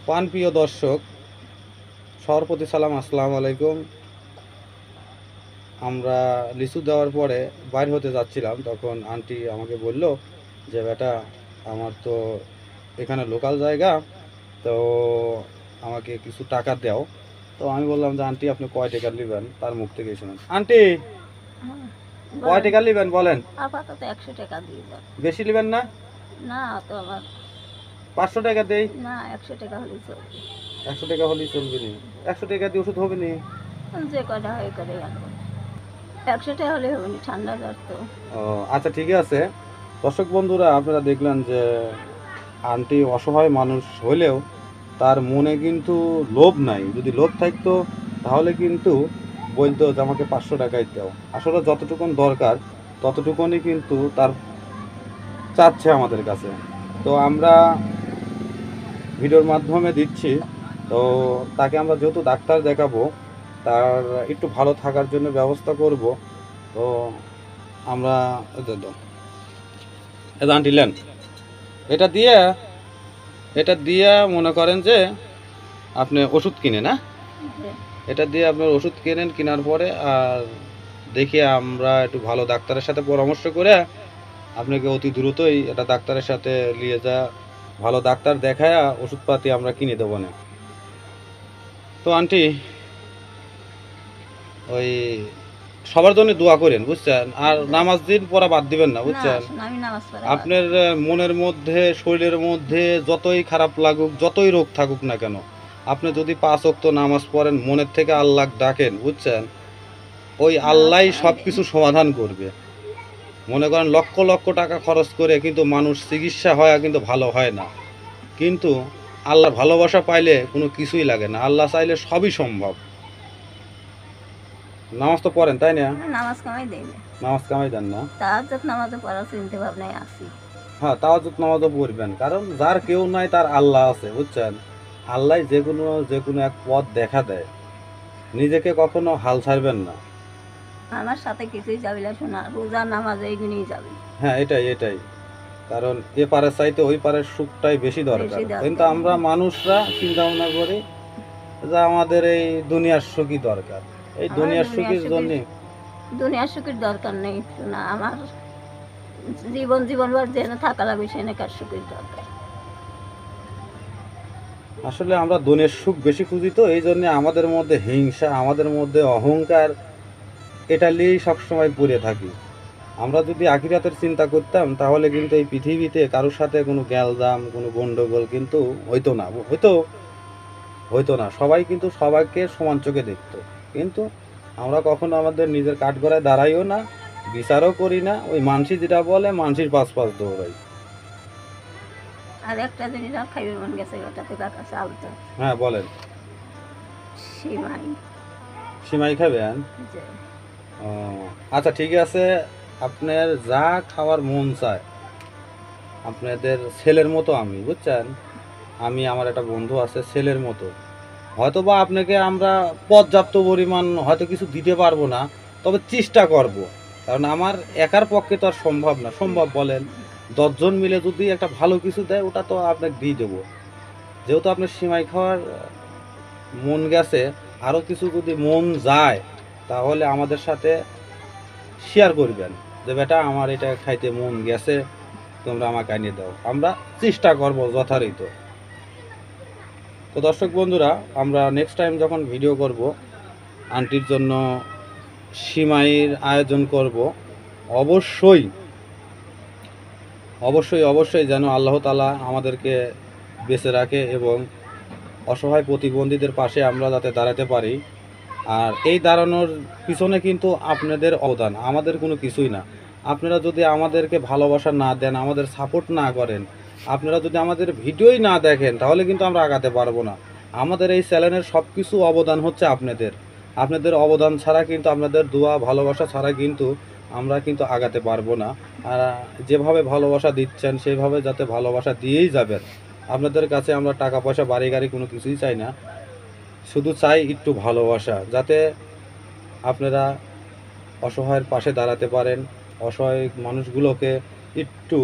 প্রিয় দর্শক, সর্বপ্রতি সালাম, আসসালামু আলাইকুম। আমরা লিচু দেওয়ার পরে বাইর হতে যাচ্ছিলাম, তখন আন্টি আমাকে বলল যে বেটা, আমার তো এখানে লোকাল জায়গা, তো আমাকে কিছু টাকা দাও। তো আমি বললাম যে আন্টি, আপনি কয় টাকা নেবেন? তার মুখ থেকে শুনুন। আন্টি, কয় টাকা নেবেন বলেন? আপাতত 100 টাকা দিয়ে দাও। বেশি নেবেন না? না তো আমার 500 টাকা দেই। না, 100 টাকা হলেই চলবে। 100 টাকা হলেই চলবে নি? 100 টাকা দিয়ে ওষুধ হবে নি? যে কটা হয় করে আনবো। 100 টাকা হলে হবে না, ঠান্ডা জ্বর তো। ও আচ্ছা, ঠিক আছে। দর্শক বন্ধুরা, আপনারা দেখলেন যে আন্টি অসহায় মানুষ হলেও তার মনে কিন্তু লোভ নাই। যদি লোভ থাকতো তাহলে কিন্তু বলতো যে আমাকে 500 টাকাই দাও। আসলে যতটুকুন দরকার ততটুকুনই কিন্তু তার চাচ্ছে আমাদের কাছে। তো আমরা ভিডিওর মাধ্যমে দিচ্ছি। তো তাকে আমরা যেহেতু ডাক্তার দেখাবো, তার একটু ভালো থাকার জন্য ব্যবস্থা করব। তো আমরা আন্টি নেন, এটা দিয়ে মনে করেন যে আপনি ওষুধ কিনে না, এটা দিয়ে আপনার ওষুধ কেনেন। কেনার পরে আর দেখি আমরা একটু ভালো ডাক্তারের সাথে পরামর্শ করে আপনাকে অতি দ্রুতই এটা ডাক্তারের সাথে নিয়ে যা, ভালো ডাক্তার দেখায় ওষুধপাতি আমরা কিনে দেবো না। তো আন্টি, ওই সবার জন্য দোয়া করেন, বুঝছেন? আর নামাজ দিন পড়া বাদ দিবেন না, বুঝছেন? আপনার মনের মধ্যে, শরীরের মধ্যে যতই খারাপ লাগুক, যতই রোগ থাকুক না কেন, আপনি যদি 5 ওয়াক্ত নামাজ পড়েন, মনের থেকে আল্লাহ ডাকেন, বুঝছেন, ওই আল্লাহই সব কিছু সমাধান করবে। মনে করেন লক্ষ লক্ষ টাকা খরচ করে কিন্তু মানুষ চিকিৎসা হয় কিন্তু ভালো হয় না। কিন্তু আল্লাহর ভালোবাসা পাইলে কোনো কিছুই লাগে না। আল্লাহ চাইলে সবই সম্ভব। নামাজ তো পড়েন, তাই না? নামাজ কামাই দেই না। নামাজ কামাই দেন না? তাহাজ্জুদ নামাজও পড়ার চিন্তা ভাবনায় আছি। হ্যাঁ, তাহাজ্জুদ নামাজও পড়বেন, কারণ যার কেউ নাই তার আল্লাহ আছে, বুঝছেন? আল্লাহ যে কোনো এক পথ দেখা দেয়। নিজেকে কখনো হাল ছাড়বেন না। আমার সাথে কিছুই যাবি না, শোনা রোজা নামাজ এইগুলোই যাবে। হ্যাঁ, এটাই, কারণ এ পারের চাইতে ওই পারের সুখটাই বেশি দরকার। কিন্তু আমরা মানুষরা চিন্তা ভাবনা করি যে আমাদের এই দুনিয়ার সুখই দরকার। এই দুনিয়ার সুখের জন্য দুনিয়ার সুখের দরকার নেই, শোনা আমার জীবনভর যেন থাকা লাগবে সেখানকার সুখের দরকার। আসলে আমরা দুনিয়ার সুখ বেশি খুঁজি, তো এই জন্য আমাদের মধ্যে হিংসা, আমাদের মধ্যে অহংকার, এটা নিয়েই সবসময় পড়ে থাকি। আমরা যদি আখিরাতের চিন্তা করতাম তাহলে কিন্তু এই পৃথিবীতে কারোর সাথে কোনো গ্যালজাম, কোনো গন্ডগোল কিন্তু হইতো না। সবাই কিন্তু সবাইকে সমান চোখে দেখতো। কিন্তু আমরা কখনো আমাদের নিজের কাঠগড়ায় দাঁড়াইও না, বিচারও করি না। ওই মানসি যেটা বলে, মানসির পাশ দৌড়াই। আর একটা জিনিস আর খাইবে মন গেছে, ওটাতে কাকা চাল তো। হ্যাঁ, বলেন। সিমাই খাবেন? ও আচ্ছা, ঠিক আছে। আপনার যা খাওয়ার মন চায়, আপনাদের ছেলের মতো আমি, বুঝছেন? আমি, আমার একটা বন্ধু আছে, ছেলের মতো। হয়তো বা আপনাকে আমরা পর্যাপ্ত পরিমাণ হয়তো কিছু দিতে পারবো না, তবে চেষ্টা করব। কারণ আমার একার পক্ষে তো আর সম্ভব না। সম্ভব বলেন? 10 জন মিলে যদি একটা ভালো কিছু দেয়, ওটা তো আপনাকে দিয়ে দেবো। যেহেতু আপনার সিমাই খাওয়ার মন গেছে, আরও কিছু যদি মন যায় তাহলে আমাদের সাথে শেয়ার করবেন যে বেটা, আমার এটা খাইতে মন গেছে, তোমরা আমাকে আনিয়ে দাও। আমরা চেষ্টা করব যথারীত। তো দর্শক বন্ধুরা, আমরা নেক্সট টাইম যখন ভিডিও করব, আন্টির জন্য সিমাইয়ের আয়োজন করব। অবশ্যই অবশ্যই অবশ্যই যেন আল্লাহ তাআলা আমাদেরকে বেঁচে রাখে এবং অসহায় প্রতিবন্ধীদের পাশে আমরা যাতে দাঁড়াতে পারি। আর এই দাঁড়ানোর পিছনে কিন্তু আপনাদের অবদান, আমাদের কোনো কিছুই না। আপনারা যদি আমাদেরকে ভালোবাসা না দেন, আমাদের সাপোর্ট না করেন, আপনারা যদি আমাদের ভিডিওই না দেখেন, তাহলে কিন্তু আমরা আগাতে পারবো না। আমাদের এই চ্যানেলের সব কিছু অবদান হচ্ছে আপনাদের অবদান ছাড়া কিন্তু, আপনাদের দোয়া ভালোবাসা ছাড়া কিন্তু আমরা কিন্তু আগাতে পারবো না। আর যেভাবে ভালোবাসা দিচ্ছেন সেইভাবে যাতে ভালোবাসা দিয়েই যাবেন। আপনাদের কাছে আমরা টাকা পয়সা, বাড়ি গাড়ি কোনো কিছুই চাই না, শুধু চাই একটু ভালোবাসা, যাতে আপনারা অসহায়ের পাশে দাঁড়াতে পারেন, অসহায় মানুষগুলোকে একটু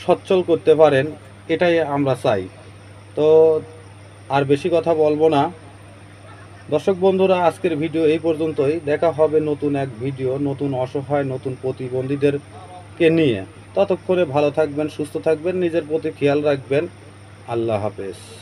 সচ্ছল করতে পারেন, এটাই আমরা চাই। তো আর বেশি কথা বলবো না। দর্শক বন্ধুরা, আজকের ভিডিও এই পর্যন্তই। দেখা হবে নতুন এক ভিডিও, নতুন অসহায়, নতুন প্রতিবন্ধীদেরকে নিয়ে। ততক্ষণে ভালো থাকবেন, সুস্থ থাকবেন, নিজের প্রতি খেয়াল রাখবেন। আল্লাহ হাফেজ।